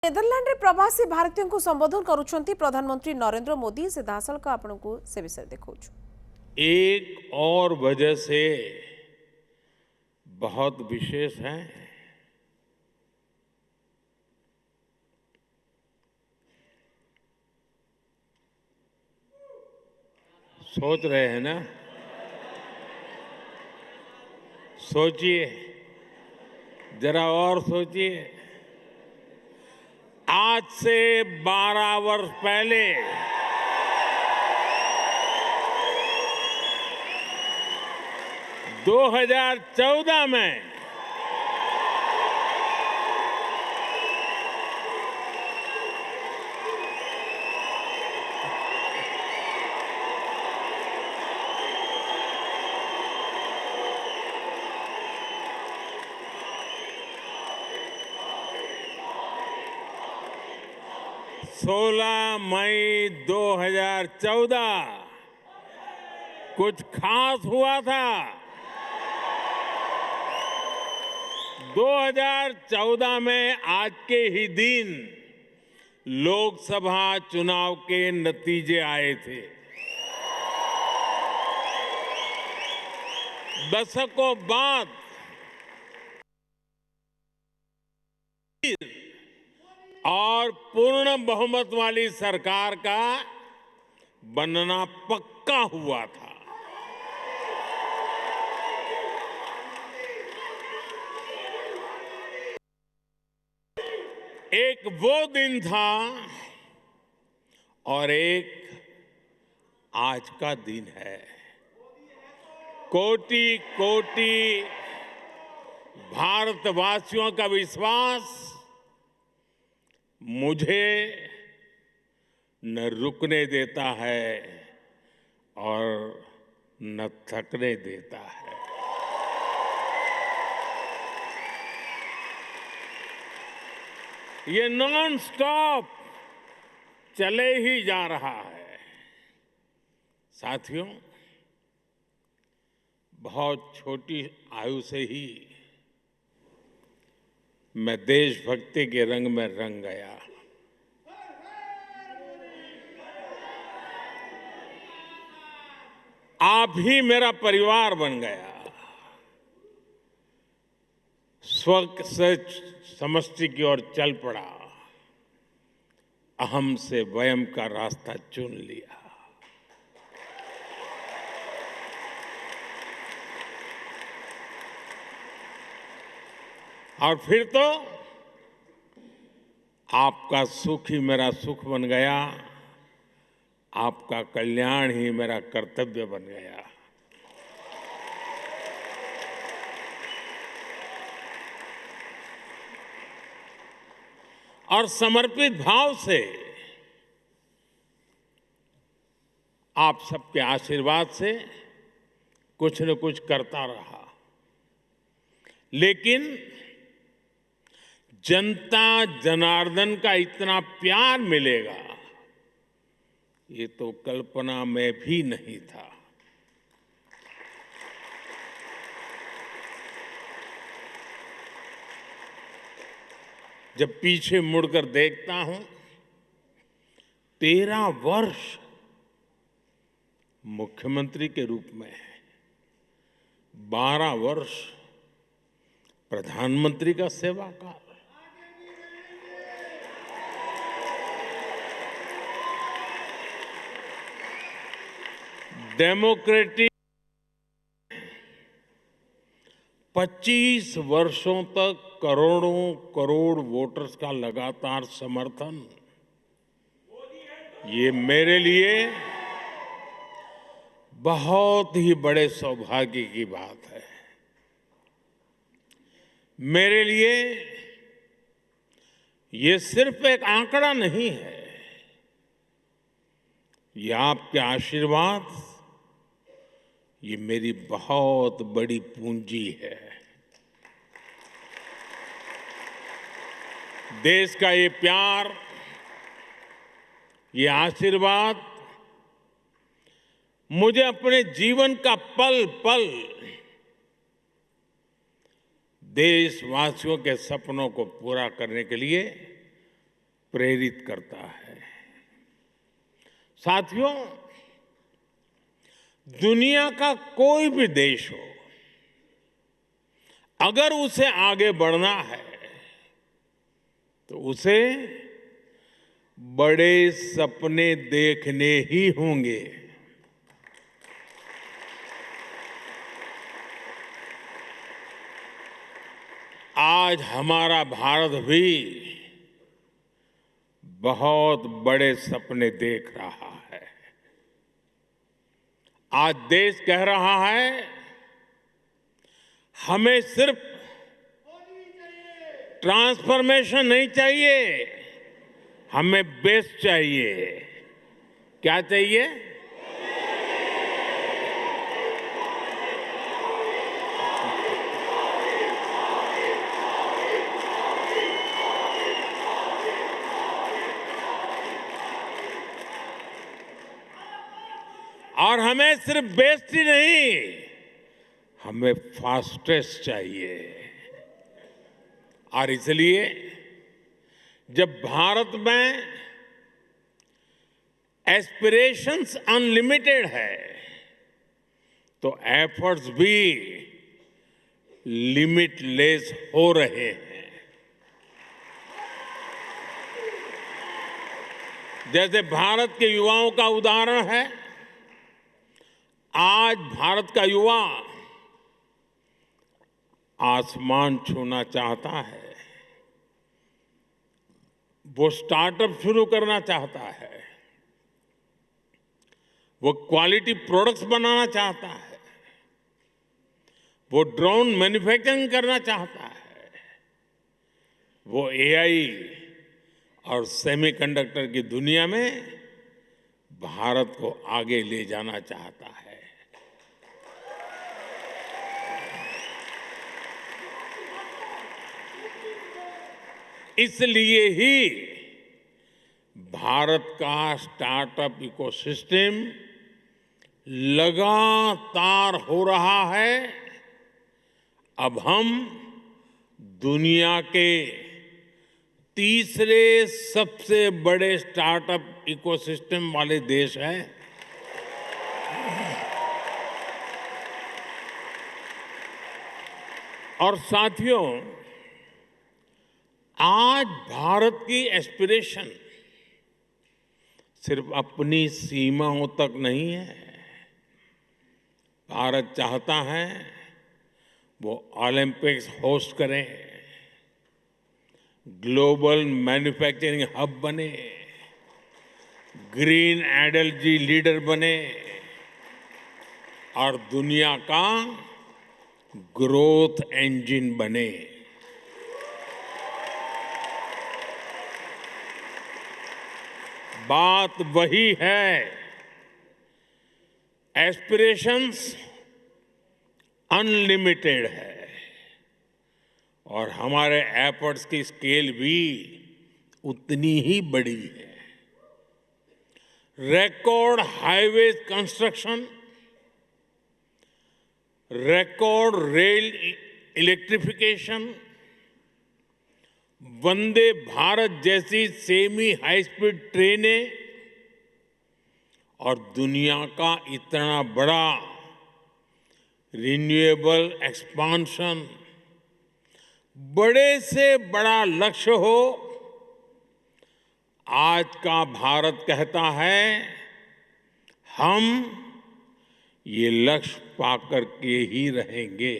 Netherland रे प्रवासी भारतीयों को संबोधन करुछंती प्रधानमंत्री नरेंद्र मोदी से दासल का आपनको से विषय देखौछु। एक और वजह से बहुत विशेष है। सोच रहे हैं ना? सोचिए, जरा और सोचिए। आज से 12 वर्ष पहले 2014 में सोलह मई 2014 कुछ खास हुआ था। 2014 में आज के ही दिन लोकसभा चुनाव के नतीजे आए थे। दशकों बाद और पूर्ण बहुमत वाली सरकार का बनना पक्का हुआ था। एक वो दिन था और एक आज का दिन है। कोटि कोटि भारतवासियों का विश्वास मुझे न रुकने देता है और न थकने देता है। ये नॉन स्टॉप चले ही जा रहा है। साथियों, बहुत छोटी आयु से ही मैं देशभक्ति के रंग में रंग गया। आप ही मेरा परिवार बन गया। स्व से समष्टि की ओर चल पड़ा। अहम से वयम का रास्ता चुन लिया। और फिर तो आपका सुख ही मेरा सुख बन गया। आपका कल्याण ही मेरा कर्तव्य बन गया। और समर्पित भाव से आप सबके आशीर्वाद से कुछ न कुछ करता रहा। लेकिन जनता जनार्दन का इतना प्यार मिलेगा, ये तो कल्पना में भी नहीं था। जब पीछे मुड़कर देखता हूं, 13 वर्ष मुख्यमंत्री के रूप में, 12 वर्ष प्रधानमंत्री का सेवा काल, डेमोक्रेटिक 25 वर्षों तक करोड़ों करोड़ वोटर्स का लगातार समर्थन, ये मेरे लिए बहुत ही बड़े सौभाग्य की बात है। मेरे लिए ये सिर्फ एक आंकड़ा नहीं है, ये आपके आशीर्वाद, ये मेरी बहुत बड़ी पूंजी है। देश का ये प्यार, ये आशीर्वाद मुझे अपने जीवन का पल पल देशवासियों के सपनों को पूरा करने के लिए प्रेरित करता है। साथियों, दुनिया का कोई भी देश हो, अगर उसे आगे बढ़ना है तो उसे बड़े सपने देखने ही होंगे। आज हमारा भारत भी बहुत बड़े सपने देख रहा है। आज देश कह रहा है, हमें सिर्फ ट्रांसफॉर्मेशन नहीं चाहिए, हमें बेस्ट चाहिए। क्या चाहिए? और हमें सिर्फ बेस्ट ही नहीं, हमें फास्टेस्ट चाहिए। और इसलिए जब भारत में एस्पिरेशंस अनलिमिटेड है तो एफर्ट्स भी लिमिटलेस हो रहे हैं। जैसे भारत के युवाओं का उदाहरण है, आज भारत का युवा आसमान छूना चाहता है, वो स्टार्टअप शुरू करना चाहता है, वो क्वालिटी प्रोडक्ट्स बनाना चाहता है, वो ड्रोन मैन्युफैक्चरिंग करना चाहता है, वो एआई और सेमीकंडक्टर की दुनिया में भारत को आगे ले जाना चाहता है। इसलिए ही भारत का स्टार्टअप इकोसिस्टम लगातार हो रहा है। अब हम दुनिया के तीसरे सबसे बड़े स्टार्टअप इकोसिस्टम वाले देश हैं। और साथियों, आज भारत की एस्पिरेशन सिर्फ अपनी सीमाओं तक नहीं है। भारत चाहता है वो ओलंपिक्स होस्ट करे, ग्लोबल मैन्युफैक्चरिंग हब बने, ग्रीन एनर्जी लीडर बने और दुनिया का ग्रोथ इंजन बने। बात वही है, एस्पिरेशंस अनलिमिटेड है और हमारे एफर्ट्स की स्केल भी उतनी ही बड़ी है। Record highway construction, record rail electrification, Vande Bharat जैसी सेमी हाई स्पीड ट्रेनें और दुनिया का इतना बड़ा रिन्यूएबल एक्सपांशन, बड़े से बड़ा लक्ष्य हो, आज का भारत कहता है हम ये लक्ष्य पाकर के ही रहेंगे।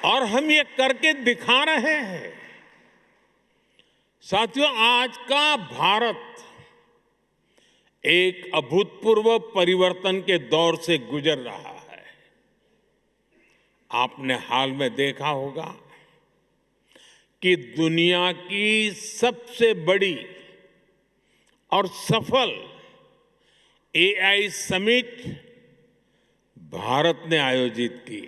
और हम ये करके दिखा रहे हैं। साथियों, आज का भारत एक अभूतपूर्व परिवर्तन के दौर से गुजर रहा है। आपने हाल में देखा होगा कि दुनिया की सबसे बड़ी और सफल एआई समिट भारत ने आयोजित की।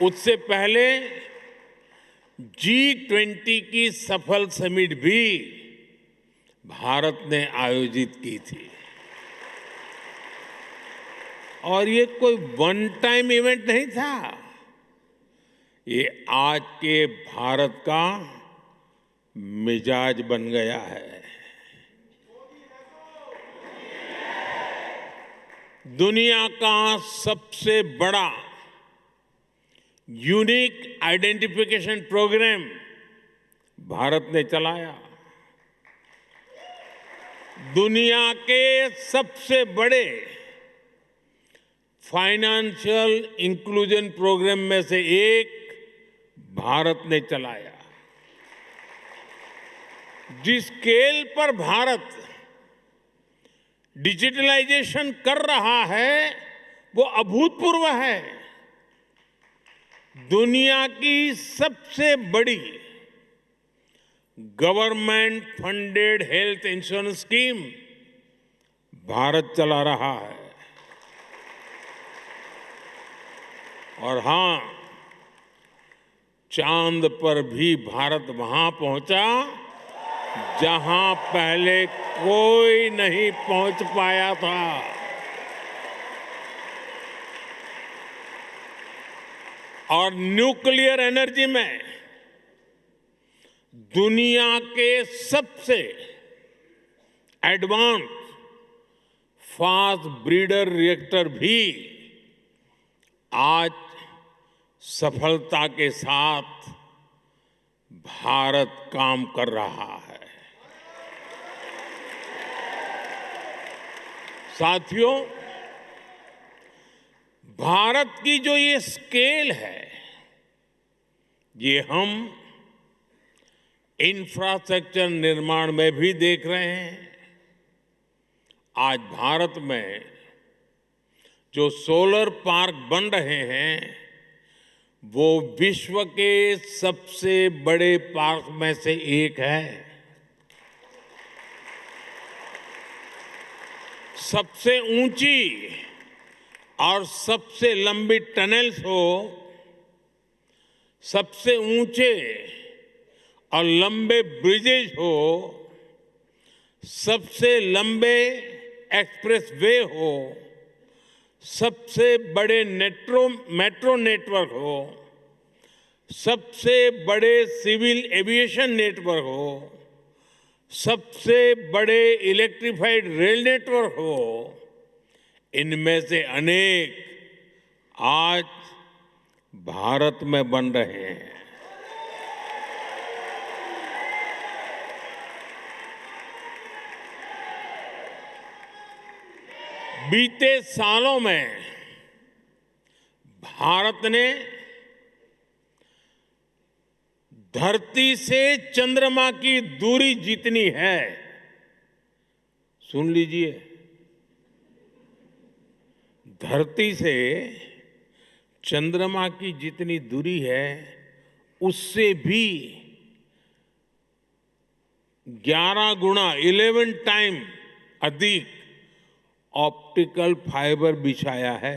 उससे पहले G20 की सफल समिट भी भारत ने आयोजित की थी और ये कोई वन टाइम इवेंट नहीं था। ये आज के भारत का मिजाज बन गया है। दुनिया का सबसे बड़ा यूनिक आइडेंटिफिकेशन प्रोग्राम भारत ने चलाया। दुनिया के सबसे बड़े फाइनेंशियल इंक्लूजन प्रोग्राम में से एक भारत ने चलाया। जिस स्केल पर भारत डिजिटलाइजेशन कर रहा है वो अभूतपूर्व है। दुनिया की सबसे बड़ी government funded health insurance scheme Bharat चला रहा है। और हां, चांद पर भी भारत वहां पहुंचा जहां पहले कोई नहीं पहुंच पाया था। और न्यूक्लियर एनर्जी में दुनिया के सबसे एडवांस फास्ट ब्रीडर रिएक्टर भी आज सफलता के साथ भारत काम कर रहा है। साथियों, भारत की जो ये स्केल है, ये हम इंफ्रास्ट्रक्चर निर्माण में भी देख रहे हैं। आज भारत में जो सोलर पार्क बन रहे हैं वो विश्व के सबसे बड़े पार्क में से एक है। सबसे ऊंची और सबसे लंबी टनल्स हो, सबसे ऊंचे और लंबे ब्रिजेज हो, सबसे लंबे एक्सप्रेस वे हो, सबसे बड़े मेट्रो नेटवर्क हो, सबसे बड़े सिविल एविएशन नेटवर्क हो, सबसे बड़े इलेक्ट्रिफाइड रेल नेटवर्क हो, इनमें से अनेक आज भारत में बन रहे हैं। बीते सालों में भारत ने धरती से चंद्रमा की दूरी जितनी है, सुन लीजिए, धरती से चंद्रमा की जितनी दूरी है उससे भी 11 गुना 11 टाइम अधिक ऑप्टिकल फाइबर बिछाया है।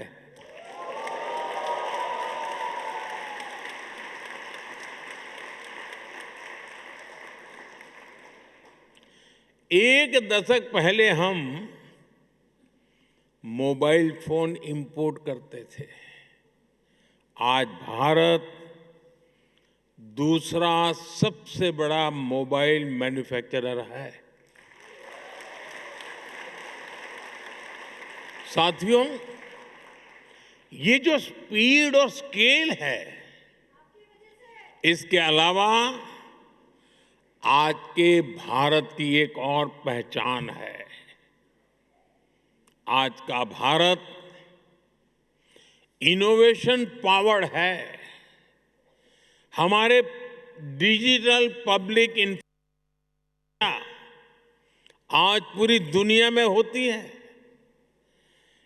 एक दशक पहले हम मोबाइल फोन इंपोर्ट करते थे। आज भारत दूसरा सबसे बड़ा मोबाइल मैन्युफैक्चरर है। साथियों, ये जो स्पीड और स्केल है, इसके अलावा आज के भारत की एक और पहचान है। आज का भारत इनोवेशन पावर्ड है। हमारे डिजिटल पब्लिक इंफ्रास्ट्रक्चर आज पूरी दुनिया में होती है।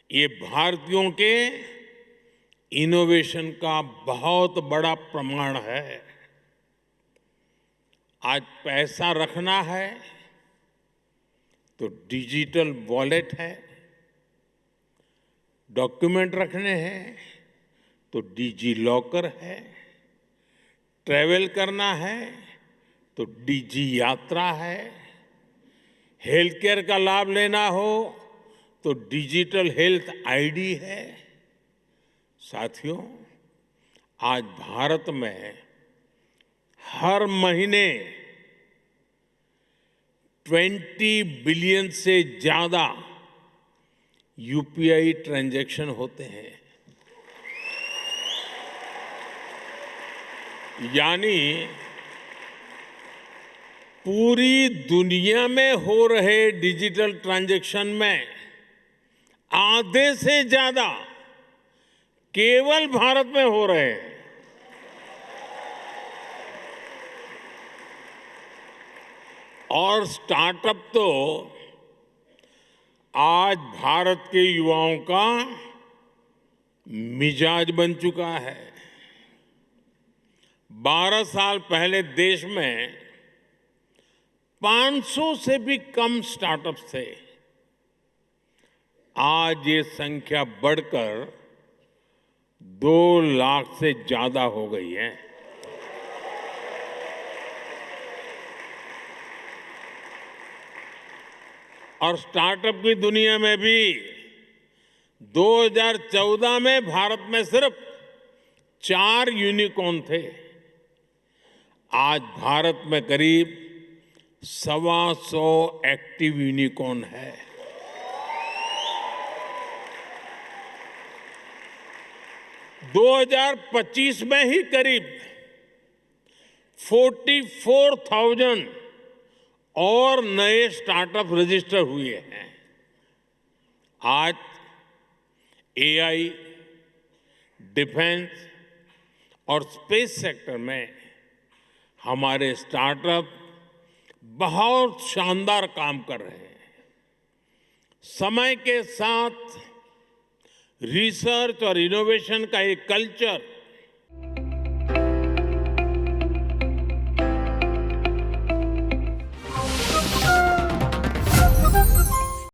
ये भारतीयों के इनोवेशन का बहुत बड़ा प्रमाण है। आज पैसा रखना है तो डिजिटल वॉलेट है, डॉक्यूमेंट रखने हैं तो डिजी लॉकर है, ट्रैवल करना है तो डिजी यात्रा है, हेल्थ केयर का लाभ लेना हो तो डिजिटल हेल्थ आईडी है। साथियों, आज भारत में हर महीने 20 बिलियन से ज्यादा यूपीआई ट्रांजैक्शन होते हैं। यानी पूरी दुनिया में हो रहे डिजिटल ट्रांजैक्शन में आधे से ज्यादा केवल भारत में हो रहे हैं। और स्टार्टअप तो आज भारत के युवाओं का मिजाज बन चुका है। 12 साल पहले देश में 500 से भी कम स्टार्टअप्स थे। आज ये संख्या बढ़कर 2 लाख से ज्यादा हो गई है। और स्टार्टअप की दुनिया में भी 2014 में भारत में सिर्फ 4 यूनिकॉर्न थे। आज भारत में करीब 125 एक्टिव यूनिकॉर्न है। दो 2025 में ही करीब 44,000 और नए स्टार्टअप रजिस्टर हुए हैं। आज एआई, डिफेंस और स्पेस सेक्टर में हमारे स्टार्टअप बहुत शानदार काम कर रहे हैं। समय के साथ रिसर्च और इनोवेशन का एक कल्चर